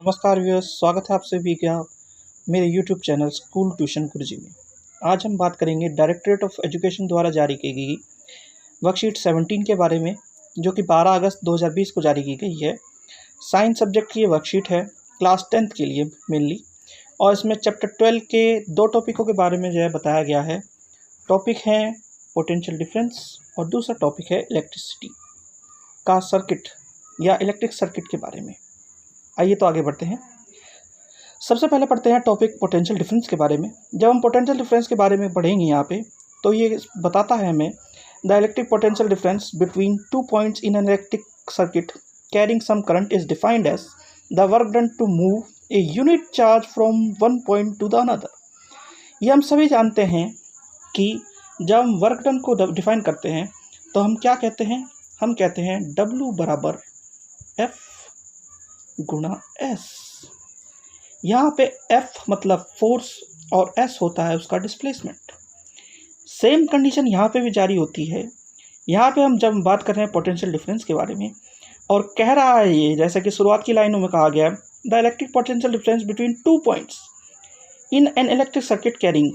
नमस्कार व्यूअर्स, स्वागत है आप सभी का मेरे यूट्यूब चैनल स्कूल ट्यूशन गुरुजी में। आज हम बात करेंगे डायरेक्टरेट ऑफ एजुकेशन द्वारा जारी की गई वर्कशीट 17 के बारे में, जो कि 12 अगस्त 2020 को जारी की गई है। साइंस सब्जेक्ट की ये वर्कशीट है क्लास 10th के लिए मेनली, और इसमें चैप्टर 12 के 2 टॉपिकों के बारे में जो है बताया गया है। टॉपिक हैं पोटेंशियल डिफरेंस और दूसरा टॉपिक है इलेक्ट्रिसिटी का सर्किट या इलेक्ट्रिक सर्किट के बारे में। आइए तो आगे बढ़ते हैं। सबसे पहले पढ़ते हैं टॉपिक पोटेंशियल डिफरेंस के बारे में। जब हम पोटेंशियल डिफरेंस के बारे में पढ़ेंगे यहाँ पे, तो ये बताता है हमें the electric potential difference between 2 points in an electric circuit carrying some current is defined as the work done to move a unit charge from one point to the another. ये हम सभी जानते हैं कि जब हम वर्क डन को define करते हैं तो हम क्या कहते हैं? हम कहते हैं W बराबर F गुणा S। यहाँ पे F मतलब फोर्स और S होता है उसका डिस्प्लेसमेंट। सेम कंडीशन यहाँ पे भी जारी होती है। यहाँ पे हम जब बात कर रहे हैं पोटेंशियल डिफरेंस के बारे में, और कह रहा है ये, जैसा कि शुरुआत की लाइनों में कहा गया है, the electric potential difference between 2 points in an electric circuit carrying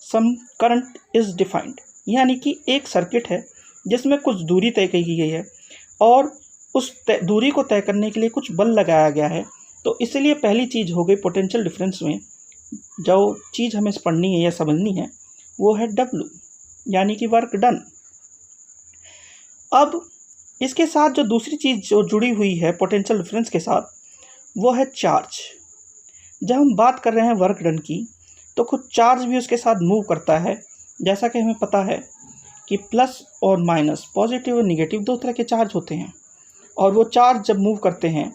some current is defined. यानी कि एक सर्किट है जिसमें कुछ दूरी तय की गई है और उस दूरी को तय करने के लिए कुछ बल लगाया गया है। तो इसलिए पहली चीज़ हो गई पोटेंशियल डिफरेंस में, जो चीज़ हमें पढ़नी है या समझनी है वो है W, यानी कि वर्क डन। अब इसके साथ जो दूसरी चीज़ जो जुड़ी हुई है पोटेंशियल डिफरेंस के साथ, वो है चार्ज। जब हम बात कर रहे हैं वर्क डन की, तो कुछ चार्ज भी उसके साथ मूव करता है। जैसा कि हमें पता है कि प्लस और माइनस, पॉजिटिव और निगेटिव, 2 तरह के चार्ज होते हैं, और वो चार्ज जब मूव करते हैं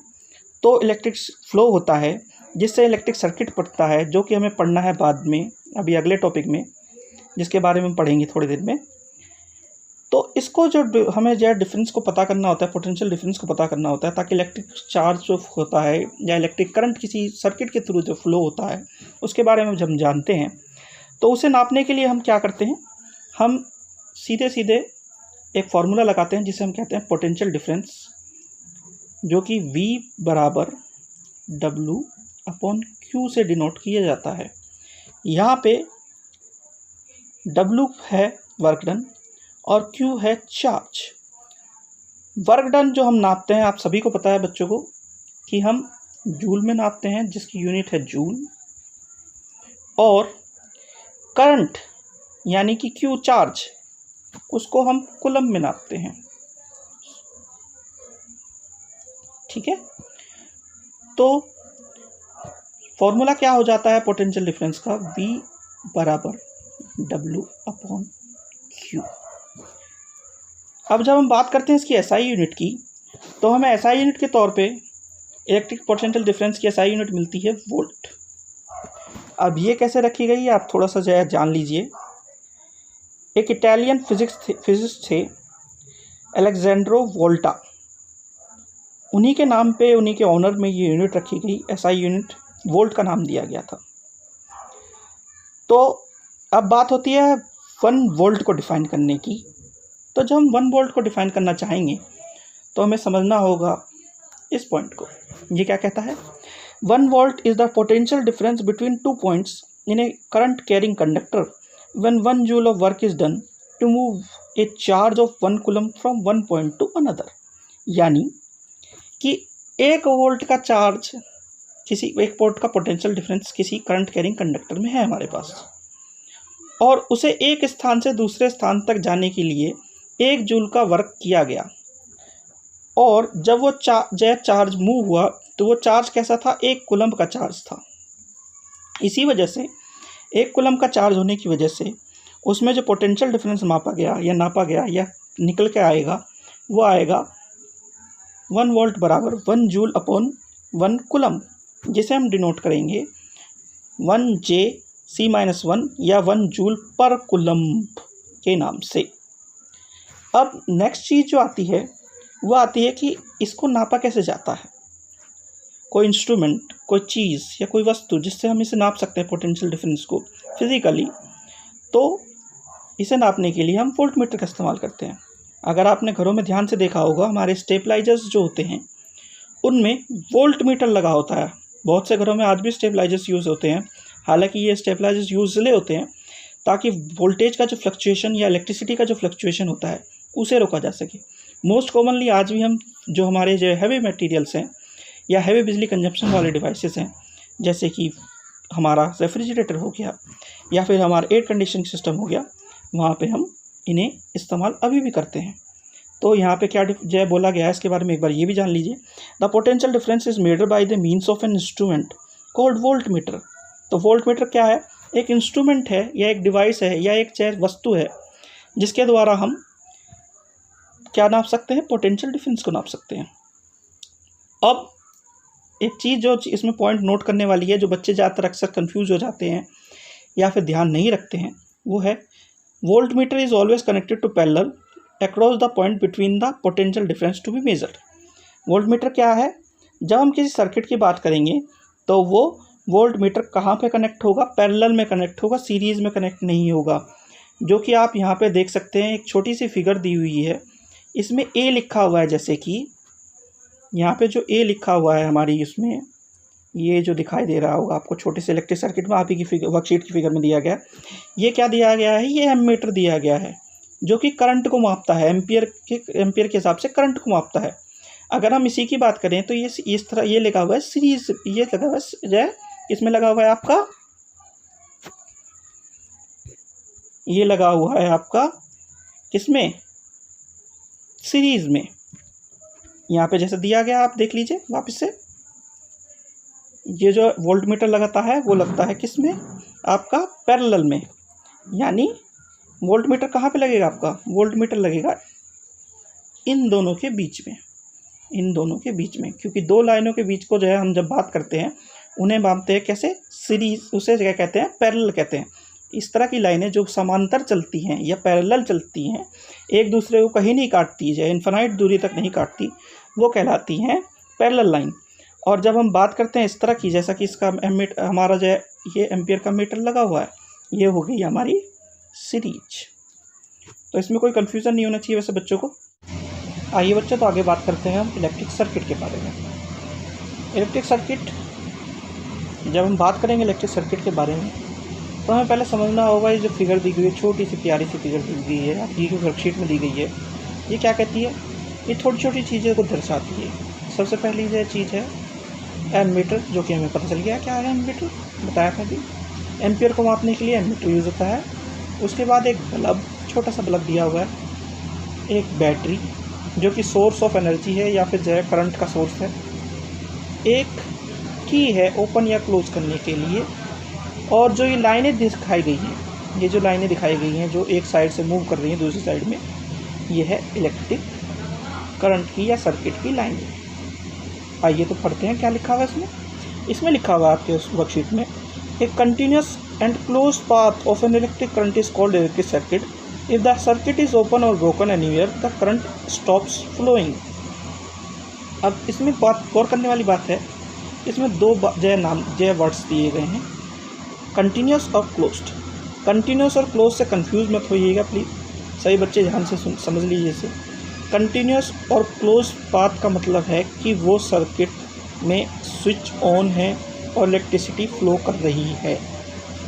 तो इलेक्ट्रिक फ्लो होता है, जिससे इलेक्ट्रिक सर्किट पड़ता है, जो कि हमें पढ़ना है बाद में, अभी अगले टॉपिक में, जिसके बारे में पढ़ेंगे थोड़ी देर में। तो इसको जो हमें जो डिफरेंस को पता करना होता है, पोटेंशियल डिफरेंस को पता करना होता है, ताकि इलेक्ट्रिक चार्ज जो होता है या इलेक्ट्रिक करंट किसी सर्किट के थ्रू जो फ्लो होता है उसके बारे में जब हम जानते हैं, तो उसे नापने के लिए हम क्या करते हैं? हम सीधे सीधे एक फार्मूला लगाते हैं जिसे हम कहते हैं पोटेंशियल डिफरेंस, जो कि V बराबर W अपॉन Q से डिनोट किया जाता है। यहाँ पे W है वर्क डन और Q है चार्ज। वर्क डन जो हम नापते हैं, आप सभी को पता है बच्चों को कि हम जूल में नापते हैं, जिसकी यूनिट है जूल, और करंट यानी कि Q चार्ज, उसको हम कूलम में नापते हैं। ठीक है, तो फॉर्मूला क्या हो जाता है पोटेंशियल डिफरेंस का? V बराबर W अपॉन Q। अब जब हम बात करते हैं इसकी SI यूनिट की, तो हमें SI यूनिट के तौर पे इलेक्ट्रिक पोटेंशियल डिफरेंस की SI यूनिट मिलती है वोल्ट। अब ये कैसे रखी गई है आप थोड़ा सा जो है जान लीजिए। एक इटालियन फिजिक्स थे अलेक्जेंड्रो वोल्टा, उन्हीं के नाम पे, उन्हीं के ऑनर में ये यूनिट रखी गई। SI यूनिट वोल्ट का नाम दिया गया था। तो अब बात होती है 1 वोल्ट को डिफाइन करने की। तो जब हम 1 वोल्ट को डिफाइन करना चाहेंगे तो हमें समझना होगा इस पॉइंट को। ये क्या कहता है? 1 volt is the potential difference between 2 points in a current carrying conductor when 1 joule of work is done to move a charge of 1 coulomb from 1 point to another. यानी कि 1 वोल्ट का चार्ज, किसी 1 volt का potential difference किसी current carrying conductor में है हमारे पास, और उसे एक स्थान से दूसरे स्थान तक जाने के लिए 1 जूल का वर्क किया गया, और जब वो चार्ज मूव हुआ तो वो चार्ज कैसा था? 1 कूलम का चार्ज था। इसी वजह से 1 कूलम का चार्ज होने की वजह से उसमें जो पोटेंशियल डिफरेंस नापा गया या निकल के आएगा, वो आएगा 1 वोल्ट बराबर 1 जूल अपॉन 1 कूलम, जिसे हम डिनोट करेंगे 1J(C-1) या 1 जूल पर कूलम के नाम से। अब नेक्स्ट चीज़ जो आती है वो आती है कि इसको नापा कैसे जाता है। कोई इंस्ट्रूमेंट, कोई चीज़ या कोई वस्तु जिससे हम इसे नाप सकते हैं पोटेंशियल डिफरेंस को फिजिकली, तो इसे नापने के लिए हम वोल्टमीटर का इस्तेमाल करते हैं। अगर आपने घरों में ध्यान से देखा होगा, हमारे स्टेबलाइजर्स जो होते हैं उनमें वोल्ट मीटर लगा होता है, बहुत से घरों में आज भी स्टेबलाइजर्स यूज़ होते हैं। हालांकि ये स्टेबलाइजर्स यूज इसलिए होते हैं ताकि वोल्टेज का जो फ्लक्चुएशन या इलेक्ट्रिसिटी का जो फ्लक्चुएशन होता है उसे रोका जा सके। मोस्ट कॉमनली आज भी हम जो हमारे जो हैवी मटेरियल्स हैं या हैवी बिजली कंजप्शन वाले डिवाइसेस हैं, जैसे कि हमारा रेफ्रिजरेटर हो गया या फिर हमारा एयर कंडीशनिंग सिस्टम हो गया, वहाँ पे हम इन्हें इस्तेमाल अभी भी करते हैं। तो यहाँ पे क्या जो बोला गया है इसके बारे में एक बार ये भी जान लीजिए। The potential difference is measured by the means of an instrument called volt meter. तो वोल्ट मीटर क्या है? एक इंस्ट्रूमेंट है या एक डिवाइस है या एक चाहे वस्तु है जिसके द्वारा हम क्या नाप सकते हैं? पोटेंशियल डिफरेंस को नाप सकते हैं। अब एक चीज़ जो इसमें पॉइंट नोट करने वाली है, जो बच्चे ज़्यादातर अक्सर कंफ्यूज हो जाते हैं या फिर ध्यान नहीं रखते हैं, वो है volt meter is always connected to parallel across the point between the potential difference to be measured. Volt meter क्या है? जब हम किसी सर्किट की बात करेंगे तो वो वोल्ट मीटर कहाँ पे कनेक्ट होगा? पैरेलल में कनेक्ट होगा, सीरीज़ में कनेक्ट नहीं होगा। जो कि आप यहाँ पे देख सकते हैं, एक छोटी सी फिगर दी हुई है, इसमें ए लिखा हुआ है। जैसे कि यहाँ पे जो ए लिखा हुआ है हमारी, इसमें ये जो दिखाई दे रहा होगा आपको छोटे से इलेक्ट्रिक सर्किट में आप ही की फिगर वर्कशीट की फिगर में दिया गया, ये क्या दिया गया है? ये एमीटर दिया गया है जो कि करंट को मापता है, एम्पियर के हिसाब से करंट को मापता है। अगर हम इसी की बात करें तो ये इस तरह ये लगा हुआ है सीरीज, ये लगा हुआ है, इसमें लगा हुआ है आपका, ये लगा हुआ है आपका किसमें? सीरीज में। यहाँ पे जैसे दिया गया आप देख लीजिए वापस से, ये जो वोल्ट मीटर लगाता है वो लगता है किसमें? आपका पैरेलल में। यानी वोल्ट मीटर कहाँ पे लगेगा आपका? वोल्ट मीटर लगेगा इन दोनों के बीच में, इन दोनों के बीच में, क्योंकि दो लाइनों के बीच को जो है हम जब बात करते हैं उन्हें मापते हैं कैसे? सीरीज, उसे क्या कहते हैं? पैरेलल कहते हैं। इस तरह की लाइनें जो समांतर चलती हैं या पैरेलल चलती हैं, एक दूसरे को कहीं नहीं काटती है, इन्फिनाइट दूरी तक नहीं काटती, वो कहलाती हैं पैरेलल लाइन। और जब हम बात करते हैं इस तरह की, जैसा कि इसका हमारा जो है ये एम्पियर का मीटर लगा हुआ है, ये हो गई हमारी सीरीज। तो इसमें कोई कन्फ्यूज़न नहीं होना चाहिए वैसे बच्चों को। आइए बच्चों, तो आगे बात करते हैं हम इलेक्ट्रिक सर्किट के बारे में। इलेक्ट्रिक सर्किट, जब हम बात करेंगे इलेक्ट्रिक सर्किट के बारे में तो हमें पहले समझना होगा ये जो फिगर दी गई है, छोटी सी प्यारी सी फिगर दी गई है आपकी जो वर्कशीट में दी गई है, ये क्या कहती है? ये छोटी छोटी चीज़ों को दर्शाती है। सबसे पहली जो चीज़ है एमीटर, जो कि हमें पता चल गया क्या है एमीटर, बताया था भी। एम्पियर को मापने के लिए एमीटर यूज़ होता है। उसके बाद एक बल्ब, छोटा सा बल्ब दिया हुआ है, एक बैटरी जो कि सोर्स ऑफ एनर्जी है या फिर जो है करंट का सोर्स है, एक की है ओपन या क्लोज करने के लिए, और जो ये लाइनें दिखाई गई हैं, ये जो लाइनें दिखाई गई हैं जो एक साइड से मूव कर रही हैं दूसरी साइड में, ये है इलेक्ट्रिक करंट की या सर्किट की लाइन। आइए तो पढ़ते हैं क्या लिखा हुआ है इसमें। इसमें लिखा हुआ है आपके उस वर्कशीट में, a continuous and close path of an electric current is called electric circuit. If the circuit is open or broken anywhere the current stops flowing. अब इसमें बात गौर करने वाली बात है, इसमें दो जय वर्ड्स दिए गए हैं, कंटिन्यूस और क्लोज्ड। कंटिन्यूस और क्लोज से कंफ्यूज मत होइएगा प्लीज़, सही बच्चे ध्यान से समझ लीजिए इसे। कंटिन्यूस और क्लोज पाथ का मतलब है कि वो सर्किट में स्विच ऑन है और इलेक्ट्रिसिटी फ़्लो कर रही है।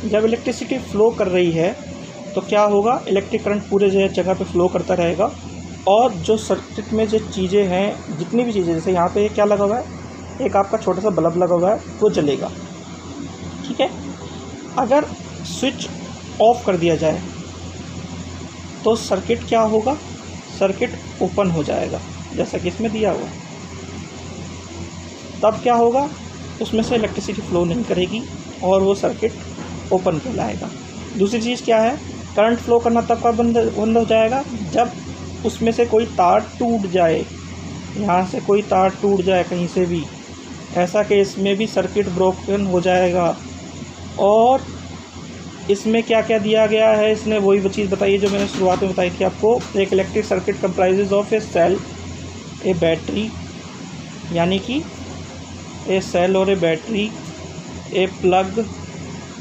जब इलेक्ट्रिसिटी फ़्लो कर रही है तो क्या होगा? इलेक्ट्रिक करंट पूरे जगह पे फ़्लो करता रहेगा, और जो सर्किट में जो चीज़ें हैं, जितनी भी चीज़ें, जैसे यहाँ पे क्या लगा हुआ है, एक आपका छोटा सा बल्ब लगा हुआ है, वो जलेगा, ठीक है। अगर स्विच ऑफ कर दिया जाए तो सर्किट क्या होगा? सर्किट ओपन हो जाएगा, जैसा कि इसमें दिया हुआ है। तब क्या होगा? उसमें से इलेक्ट्रिसिटी फ़्लो नहीं करेगी और वो सर्किट ओपन कहलाएगा। दूसरी चीज़ क्या है? करंट फ्लो करना तब का बंद हो जाएगा जब उसमें से कोई तार टूट जाए, यहाँ से कोई तार टूट जाए कहीं से भी, ऐसा केस में भी सर्किट ब्रोकन हो जाएगा। और इसमें क्या क्या दिया गया है, इसने वही वो चीज़ बताई जो मैंने शुरुआत में बताई थी आपको। एक electric circuit comprises of a cell, a battery, यानी कि ए सेल और ए बैटरी, ए प्लग,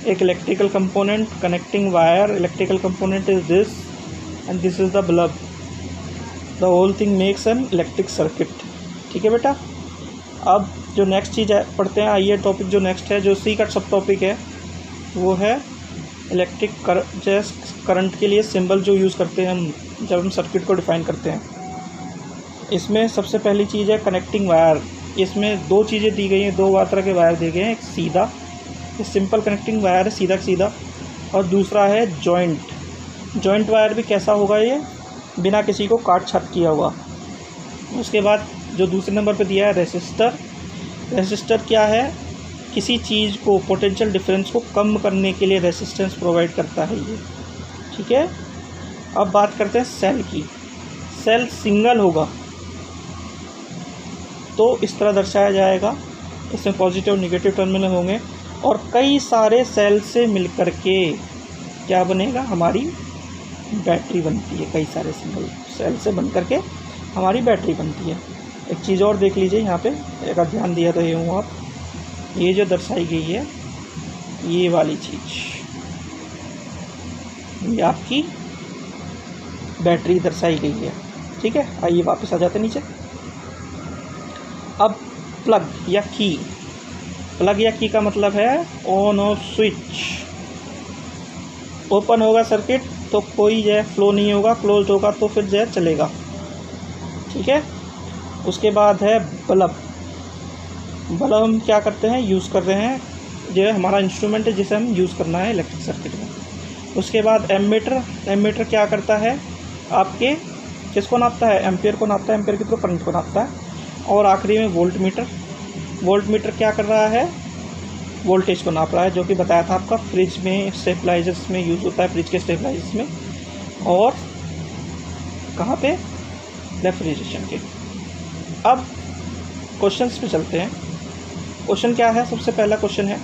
एक electrical component, connecting wire, electrical component is this and this is the bulb. The whole thing makes an electric circuit, ठीक है बेटा। अब जो next चीज़ है पढ़ते हैं। आइए टॉपिक जो नेक्स्ट है, जो सी का सब टॉपिक है, वो है इलेक्ट्रिक करंट के लिए सिंबल जो यूज़ करते हैं हम जब हम सर्किट को डिफ़ाइन करते हैं। इसमें सबसे पहली चीज़ है कनेक्टिंग वायर। इसमें दो चीज़ें दी गई हैं, दो तरह के वायर दिए गए हैं। एक सीधा, ये सिंपल कनेक्टिंग वायर है, सीधा सीधा, और दूसरा है जॉइंट वायर भी कैसा होगा, ये बिना किसी को काट छाट किया हुआ। उसके बाद जो दूसरे नंबर पे दिया है रेसिस्टर क्या है, किसी चीज़ को पोटेंशियल डिफरेंस को कम करने के लिए रेसिस्टेंस प्रोवाइड करता है ये, ठीक है। अब बात करते हैं सेल की। सेल सिंगल होगा तो इस तरह दर्शाया जाएगा, इसमें पॉजिटिव और निगेटिव टर्मिनल होंगे, और कई सारे सेल से मिलकर के क्या बनेगा, हमारी बैटरी बनती है। कई सारे सिंगल सेल से बनकर के हमारी बैटरी बनती है। एक चीज़ और देख लीजिए यहाँ पे, अगर ध्यान दिया तो ये हूँ आप, ये जो दर्शाई गई है ये वाली चीज़, ये आपकी बैटरी दर्शाई गई है, ठीक है। आइए वापस आ जाते नीचे। अब प्लग या की का मतलब है ऑन ऑफ स्विच। ओपन होगा सर्किट तो कोई जो है फ्लो नहीं होगा, क्लोज होगा तो फिर जो है चलेगा, ठीक है। उसके बाद है बल्ब हम क्या करते हैं, यूज़ कर रहे हैं, जो है हमारा इंस्ट्रूमेंट है जिसे हम यूज़ करना है इलेक्ट्रिक सर्किट में। उसके बाद एमीटर क्या करता है, आपके किसको नापता है, एम्पियर को नापता है, एम्पियर के थ्रू करंट को नापता है। और आखिरी में वोल्टमीटर क्या कर रहा है, वोल्टेज को नाप रहा है, जो कि बताया था आपका फ्रिज में स्टेबलाइजर्स में यूज़ होता है, फ्रिज के स्टेबलाइजर्स में, और कहाँ पे, रेफ्रिजरेशन के। अब क्वेश्चंस पे चलते हैं। क्वेश्चन क्या है, सबसे पहला क्वेश्चन है,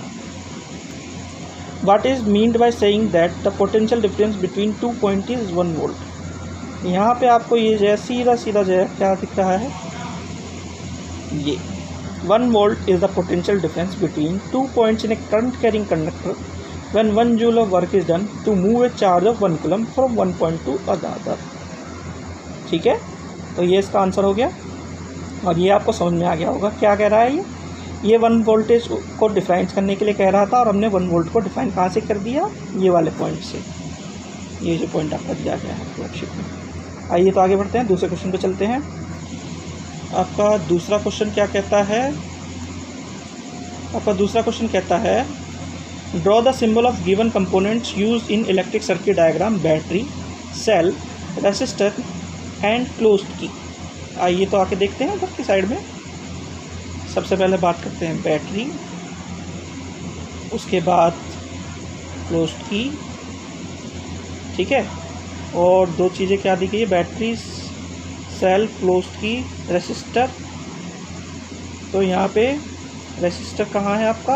what is meant by saying that the potential difference between 2 point is 1 volt. यहाँ पे आपको ये जो है सीधा जो है क्या दिख रहा है, ये 1 volt is the potential difference between 2 points in a current carrying conductor when 1 joule of work is done to move a charge of 1 coulomb from one point to another, ठीक है। तो ये इसका आंसर हो गया, और ये आपको समझ में आ गया होगा क्या कह रहा है ये 1 वोल्टेज को डिफाइन करने के लिए कह रहा था, और हमने 1 वोल्ट को डिफाइन कहाँ से कर दिया, ये वाले पॉइंट से, ये जो पॉइंट आपका दिया गया है वर्कशीट में। आइए तो आगे बढ़ते हैं, दूसरे क्वेश्चन पे चलते हैं। आपका दूसरा क्वेश्चन क्या कहता है, आपका दूसरा क्वेश्चन कहता है, draw the symbol of given components used in electric circuit diagram, battery, cell, resistor and closed key. आइए तो आके देखते हैं उधर की साइड में। सबसे पहले बात करते हैं बैटरी, उसके बाद क्लोज्ड की, ठीक है। और दो चीज़ें क्या दी गई है, बैटरी, सेल, क्लोज्ड की, रेसिस्टर। तो यहाँ पे रेसिस्टर कहाँ है आपका,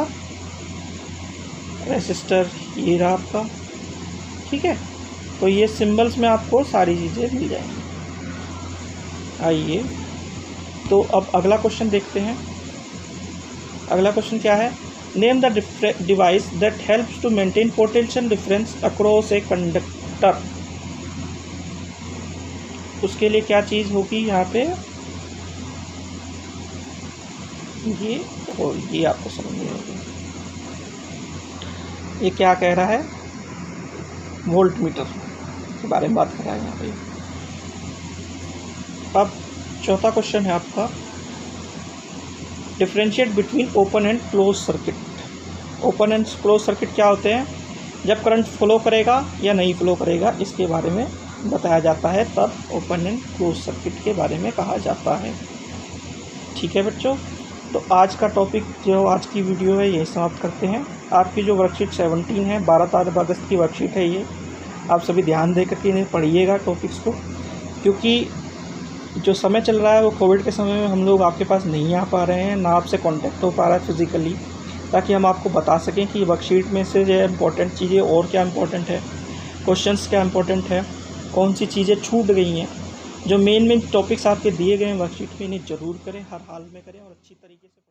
रेसिस्टर ये रहा आपका, ठीक है। तो ये सिंबल्स में आपको सारी चीज़ें मिल जाएंगी। आइए तो अब अगला क्वेश्चन देखते हैं। अगला क्वेश्चन क्या है, name the device that helps to maintain potential difference across a conductor. उसके लिए क्या चीज़ होगी यहाँ पे, ये और ये आपको समझ में होगी। ये क्या कह रहा है, वोल्टमीटर के बारे में बात कर रहा है यहाँ पे। अब चौथा क्वेश्चन है आपका, differentiate between open and close circuit. Open and close circuit क्या होते हैं, जब करंट फ्लो करेगा या नहीं फ्लो करेगा, इसके बारे में बताया जाता है, तब ओपन एंड क्लोज सर्किट के बारे में कहा जाता है, ठीक है बच्चों। तो आज का टॉपिक जो आज की वीडियो है यही समाप्त करते हैं। आपकी जो वर्कशीट 17 है, 12 अगस्त की वर्कशीट है ये, आप सभी ध्यान दे करके इन्हें पढ़िएगा टॉपिक्स को, क्योंकि जो समय चल रहा है वो कोविड के समय में हम लोग आपके पास नहीं आ पा रहे हैं, ना आपसे कांटेक्ट हो पा रहा है फिज़िकली, ताकि हम आपको बता सकें कि वर्कशीट में से जो है इम्पोर्टेंट चीज़ें और क्या इम्पोर्टेंट है, क्वेश्चंस क्या इम्पोर्टेंट है, कौन सी चीज़ें छूट गई हैं। जो मेन टॉपिक्स आपके दिए गए हैं वर्कशीट में, इन्हें ज़रूर करें, हर हाल में करें और अच्छी तरीके से